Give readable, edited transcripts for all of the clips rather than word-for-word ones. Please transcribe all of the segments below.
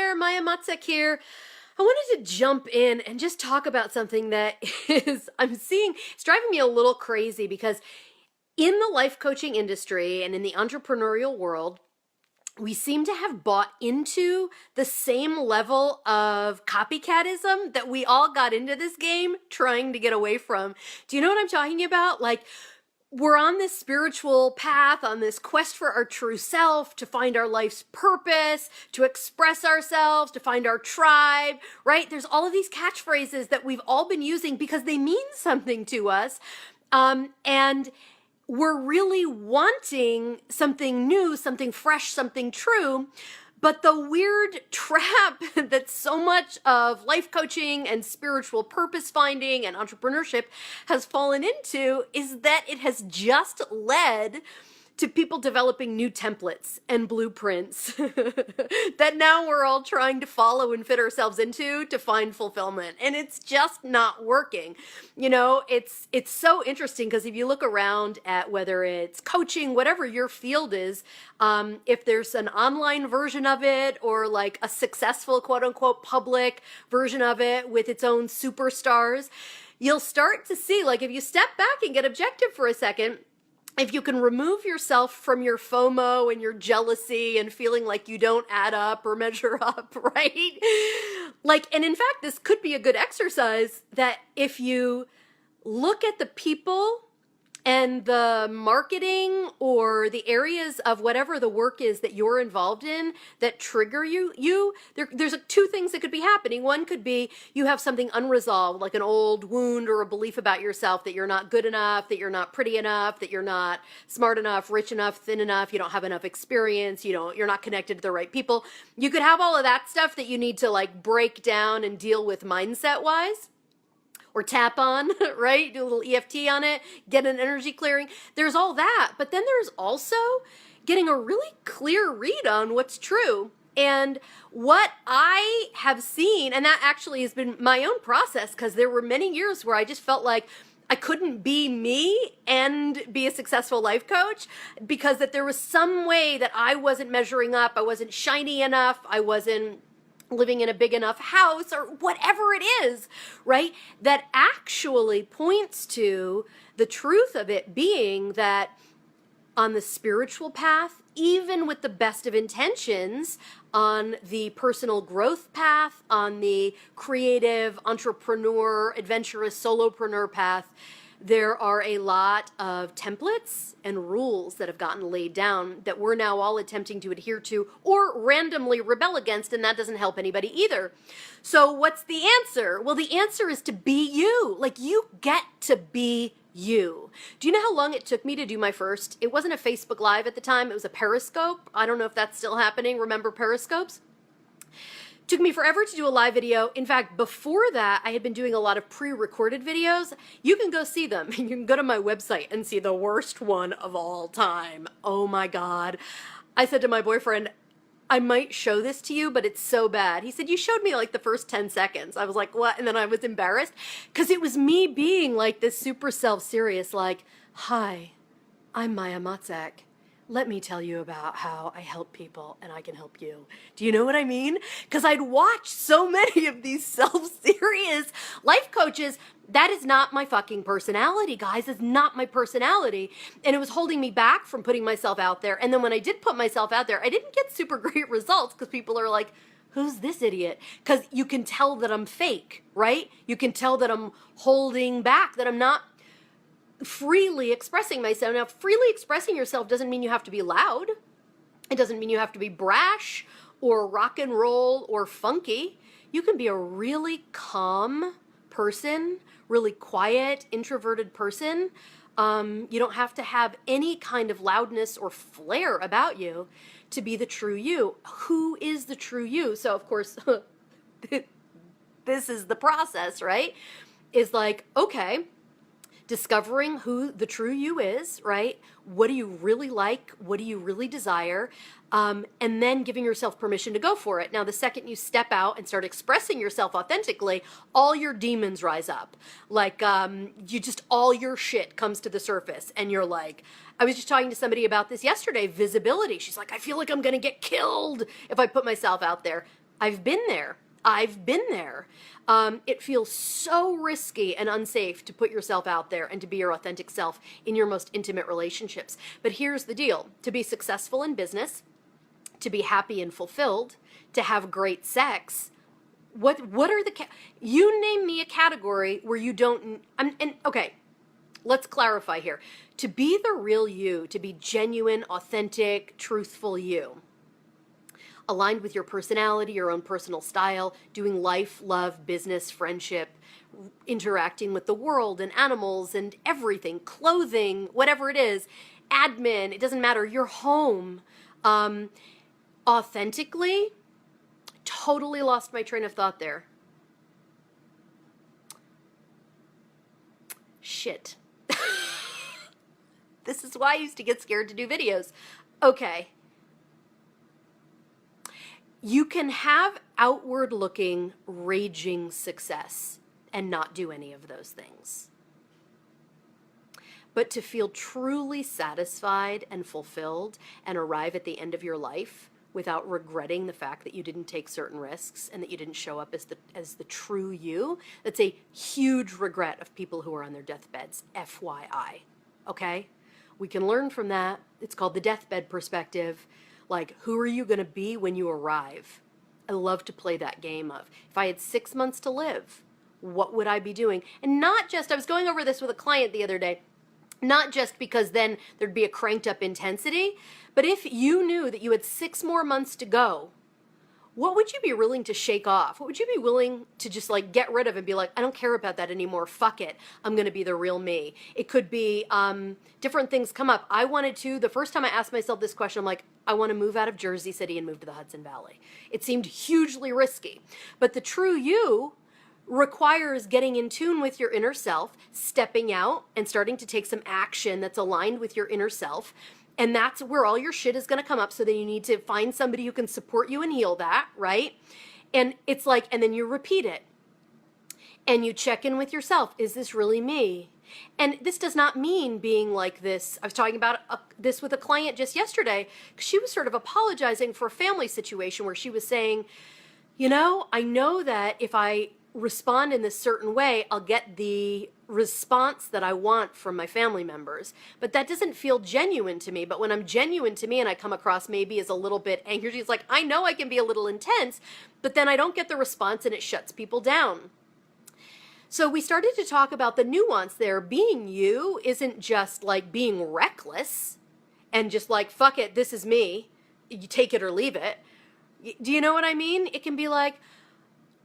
there, Maya Matzek here. I wanted to jump in and just talk about something that I'm seeing, it's driving me a little crazy because in the life coaching industry and in the entrepreneurial world, we seem to have bought into the same level of copycatism that we all got into this game trying to get away from. Do you know what I'm talking about? Like, we're on this spiritual path, on this quest for our true self, to find our life's purpose, to express ourselves, to find our tribe, right? There's all of these catchphrases that we've all been using because they mean something to us. And we're really wanting something new, something fresh, something true. But the weird trap that so much of life coaching and spiritual purpose finding and entrepreneurship has fallen into is that it has just led to people developing new templates and blueprints that now we're all trying to follow and fit ourselves into to find fulfillment. And it's just not working. You know, it's so interesting because if you look around at whether it's coaching, whatever your field is, if there's an online version of it or like a successful quote unquote public version of it with its own superstars, you'll start to see, like, if you step back and get objective for a second, if you can remove yourself from your FOMO and your jealousy and feeling like you don't add up or measure up, right? Like, and in fact, this could be a good exercise that if you look at the people and the marketing or the areas of whatever the work is that you're involved in that trigger there's two things that could be happening. One could be you have something unresolved, like an old wound or a belief about yourself that you're not good enough, that you're not pretty enough, that you're not smart enough, rich enough, thin enough, you don't have enough experience, you're not connected to the right people. You could have all of that stuff that you need to like break down and deal with mindset wise. Or tap on, right? Do a little EFT on it, get an energy clearing. There's all that. But then there's also getting a really clear read on what's true. And what I have seen, and that actually has been my own process, because there were many years where I just felt like I couldn't be me and be a successful life coach because that there was some way that I wasn't measuring up, I wasn't shiny enough, I wasn't living in a big enough house or whatever it is, right? That actually points to the truth of it being that on the spiritual path, even with the best of intentions, on the personal growth path, on the creative, entrepreneur, adventurous, solopreneur path, there are a lot of templates and rules that have gotten laid down that we're now all attempting to adhere to or randomly rebel against, and that doesn't help anybody either. So what's the answer? Well, the answer is to be you. Like, you get to be you. Do you know how long it took me to do my first? It wasn't a Facebook Live at the time. It was a Periscope. I don't know if that's still happening. Remember Periscopes? Took me forever to do a live video. In fact, before that, I had been doing a lot of pre-recorded videos. You can go see them. You can go to my website and see the worst one of all time. Oh my God. I said to my boyfriend, I might show this to you, but it's so bad. He said, you showed me like the first 10 seconds. I was like, what? And then I was embarrassed because it was me being like this super self-serious, like, hi, I'm Maya Matzek. Let me tell you about how I help people and I can help you. Do you know what I mean? Because I'd watched so many of these self-serious life coaches. That is not my fucking personality, guys. It's not my personality. And it was holding me back from putting myself out there. And then when I did put myself out there, I didn't get super great results because people are like, who's this idiot? Because you can tell that I'm fake, right? You can tell that I'm holding back, that I'm not freely expressing myself. Now, freely expressing yourself doesn't mean you have to be loud. It doesn't mean you have to be brash or rock and roll or funky. You can be a really calm person, really quiet, introverted person. You don't have to have any kind of loudness or flair about you to be the true you. Who is the true you? So, of course, this is the process, right? Is like, okay, discovering who the true you is, right? What do you really like? What do you really desire? And then giving yourself permission to go for it. Now, the second you step out and start expressing yourself authentically, all your demons rise up. Like, all your shit comes to the surface and you're like, I was just talking to somebody about this yesterday, visibility. She's like, I feel like I'm going to get killed if I put myself out there. I've been there. I've been there. It feels so risky and unsafe to put yourself out there and to be your authentic self in your most intimate relationships. But here's the deal. To be successful in business, to be happy and fulfilled, to have great sex, what are the, you name me a category where you don't, okay, let's clarify here. To be the real you, to be genuine, authentic, truthful you, aligned with your personality, your own personal style, doing life, love, business, friendship, interacting with the world and animals and everything, clothing, whatever it is, admin, it doesn't matter, your home, authentically, totally lost my train of thought there. Shit. This is why I used to get scared to do videos. Okay. You can have outward looking, raging success and not do any of those things. But to feel truly satisfied and fulfilled and arrive at the end of your life without regretting the fact that you didn't take certain risks and that you didn't show up as the true you, that's a huge regret of people who are on their deathbeds, FYI, okay? We can learn from that. It's called the deathbed perspective. Like, who are you going to be when you arrive? I love to play that game of, if I had 6 months to live, what would I be doing? And not just, I was going over this with a client the other day, not just because then there'd be a cranked up intensity, but if you knew that you had 6 more months to go, what would you be willing to shake off? What would you be willing to just like get rid of and be like, I don't care about that anymore. Fuck it. I'm going to be the real me. It could be different things come up. I wanted to, the first time I asked myself this question, I'm like, I want to move out of Jersey City and move to the Hudson Valley. It seemed hugely risky. But the true you requires getting in tune with your inner self, stepping out and starting to take some action that's aligned with your inner self. And that's where all your shit is going to come up. So then you need to find somebody who can support you and heal that, right? And it's like, and then you repeat it. And you check in with yourself. Is this really me? And this does not mean being like this. I was talking about this with a client just yesterday, because she was sort of apologizing for a family situation where she was saying, you know, I know that if I respond in this certain way, I'll get the response that I want from my family members. But that doesn't feel genuine to me. But when I'm genuine to me and I come across maybe as a little bit angry, she's like, I know I can be a little intense, but then I don't get the response and it shuts people down. So we started to talk about the nuance there. Being you isn't just like being reckless and just like, fuck it, this is me. You take it or leave it. Do you know what I mean? It can be like,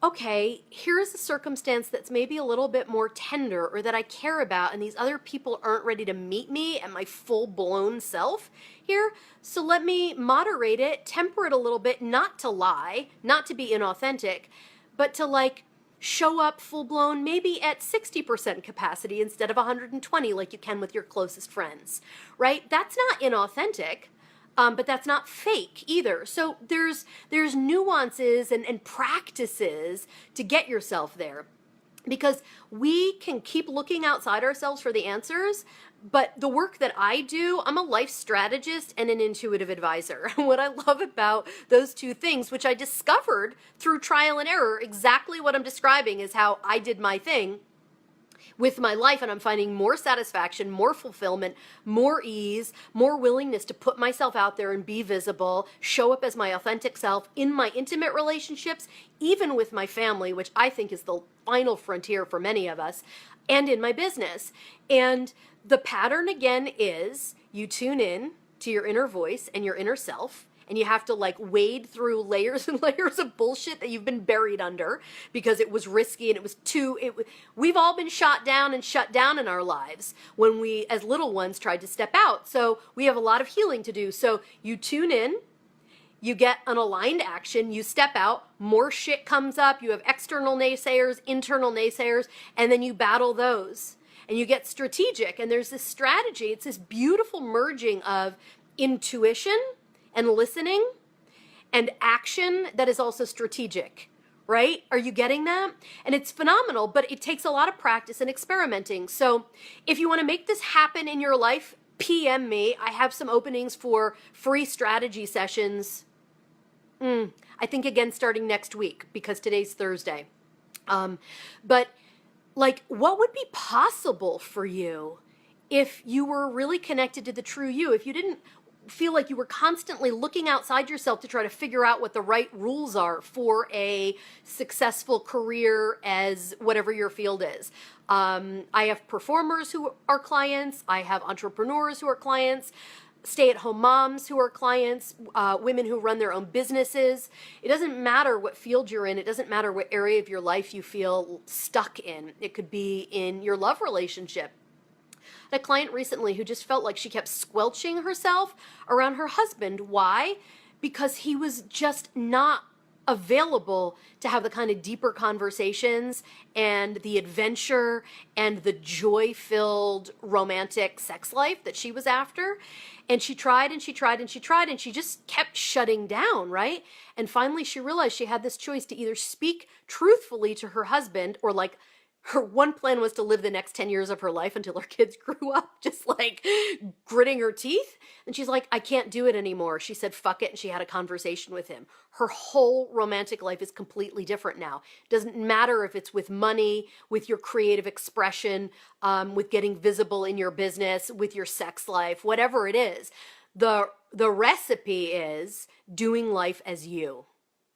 okay, here's a circumstance that's maybe a little bit more tender or that I care about, and these other people aren't ready to meet me at my full-blown self here. So let me moderate it, temper it a little bit, not to lie, not to be inauthentic, but to like show up full-blown maybe at 60% capacity instead of 120 like you can with your closest friends, right? That's not inauthentic. But that's not fake either. So there's nuances and practices to get yourself there, because we can keep looking outside ourselves for the answers. But the work that I do, I'm a life strategist and an intuitive advisor. And what I love about those two things, which I discovered through trial and error, exactly what I'm describing is how I did my thing with my life, and I'm finding more satisfaction, more fulfillment, more ease, more willingness to put myself out there and be visible, show up as my authentic self in my intimate relationships, even with my family, which I think is the final frontier for many of us, and in my business. And the pattern again is you tune in to your inner voice and your inner self, and you have to like wade through layers and layers of bullshit that you've been buried under because it was risky and it was we've all been shot down and shut down in our lives when we as little ones tried to step out. So we have a lot of healing to do. So you tune in, you get an aligned action, you step out, more shit comes up, you have external naysayers, internal naysayers, and then you battle those. And you get strategic, and there's this strategy, it's this beautiful merging of intuition and listening and action that is also strategic, right? Are you getting that? And it's phenomenal, but it takes a lot of practice and experimenting. So if you want to make this happen in your life, PM me. I have some openings for free strategy sessions I think again starting next week because today's Thursday. But like, what would be possible for you if you were really connected to the true you? If you didn't feel like you were constantly looking outside yourself to try to figure out what the right rules are for a successful career as whatever your field is. I have performers who are clients. I have entrepreneurs who are clients, stay-at-home moms who are clients, women who run their own businesses. It doesn't matter what field you're in. It doesn't matter what area of your life you feel stuck in. It could be in your love relationship. I had a client recently who just felt like she kept squelching herself around her husband. Why? Because he was just not available to have the kind of deeper conversations and the adventure and the joy-filled romantic sex life that she was after. And she tried and she tried and she tried and she just kept shutting down, right? And finally she realized she had this choice to either speak truthfully to her husband, or like her one plan was to live the next 10 years of her life until her kids grew up, just like gritting her teeth. And she's like, I can't do it anymore. She said, fuck it. And she had a conversation with him. Her whole romantic life is completely different now. Doesn't matter if it's with money, with your creative expression, with getting visible in your business, with your sex life, whatever it is. The recipe is doing life as you,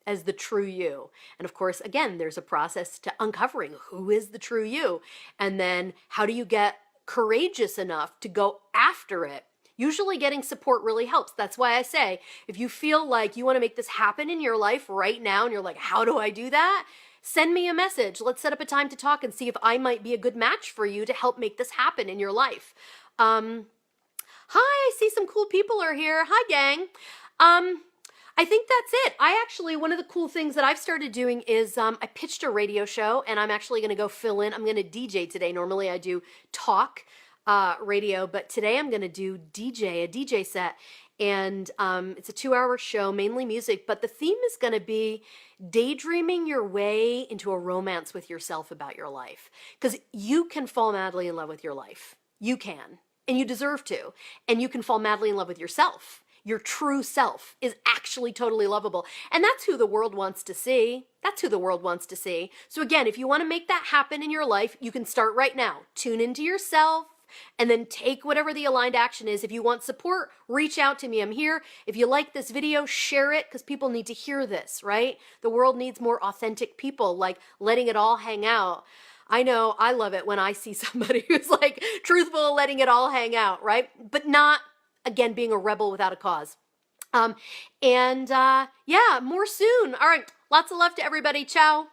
as the true you. And of course, again, there's a process to uncovering who is the true you. And then how do you get courageous enough to go after it? Usually getting support really helps. That's why I say, if you feel like you want to make this happen in your life right now, and you're like, how do I do that? Send me a message. Let's set up a time to talk and see if I might be a good match for you to help make this happen in your life. Hi, I see some cool people are here. Hi, gang. I think that's it. One of the cool things that I've started doing is I pitched a radio show, and I'm actually going to go fill in. I'm going to DJ today. Normally I do talk radio, but today I'm going to do a DJ set. And it's a 2-hour show, mainly music, but the theme is going to be daydreaming your way into a romance with yourself about your life. Because you can fall madly in love with your life. You can. And you deserve to. And you can fall madly in love with yourself. Your true self is actually totally lovable. And that's who the world wants to see. That's who the world wants to see. So again, if you want to make that happen in your life, you can start right now. Tune into yourself and then take whatever the aligned action is. If you want support, reach out to me. I'm here. If you like this video, share it, because people need to hear this, right? The world needs more authentic people, like letting it all hang out. I know I love it when I see somebody who's like truthful, letting it all hang out, right? But not, again, being a rebel without a cause. Yeah, more soon. All right. Lots of love to everybody. Ciao.